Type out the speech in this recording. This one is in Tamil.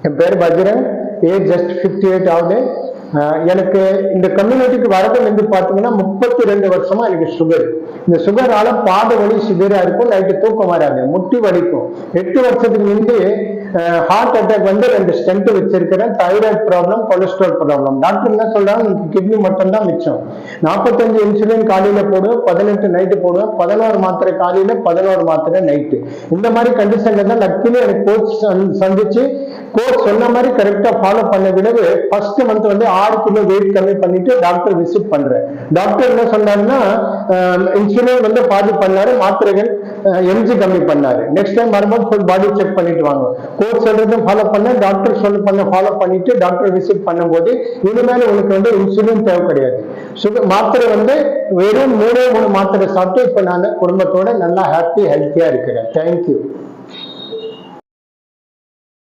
என் பேர் பஜ்ரங், ஏஜ் ஜஸ்ட் 58 ஆகுது. எனக்கு இந்த கம்யூனிட்டிக்கு வரதுல இருந்து பாத்தீங்கன்னா 32 வருஷமா எனக்கு சுகர். இந்த சுகரால பாத வலி சிவியரா இருக்கும், நைட்டு தூக்கம் வராது, முட்டி வலிக்கும். 8 வருஷத்துக்கு முந்தி ஹார்ட் அட்டாக் வந்து 2 ஸ்டென்ட் வச்சிருக்கிறேன், thyroid problem, cholesterol problem. Doctor என்ன சொல்றாங்க, கிட்னி மட்டும் தான் மிச்சம். 45 இன்சுலின் காலையில போடுவேன், 18 நைட்டு போடுவேன், 11 மாத்திரை காலையில, 11 மாத்திரை நைட்டு. இந்த மாதிரி கண்டிஷன்ல தான் லக்கிலி எனக்கு கோச் சந்திச்சு கோச் சொன்ன மாதிரி கரெக்டா ஃபாலோ பண்ண விடவே ஃபர்ஸ்ட் மந்த் வந்து 6 கிலோ வெயிட் கம்மி பண்ணிட்டு டாக்டர் விசிட் பண்றேன். டாக்டர் என்ன சொன்னாருன்னா, இன்சுலின் வந்து பாதி பண்ணாரு, மாத்திரைகள் எம்ஜி கம்மி பண்ணாரு. நெக்ஸ்ட் டைம் வரும்போது ஃபுல் பாடி செக் பண்ணிட்டு வாங்க. கோச் சொல்றதும் ஃபாலோ பண்ண, டாக்டர் சொல்ல ஃபாலோ பண்ணிட்டு டாக்டர் விசிட் பண்ணும்போது இனிமேல் உனக்கு வந்து இன்சுலின் தேவை கிடையாது. சுகர் மாத்திரை வந்து வெறும் 3 மாத்திரை சாப்பிட்டு இப்ப நான் குடும்பத்தோட நல்லா ஹாப்பி ஹெல்த்தியா இருக்கிறேன். தேங்க்யூ.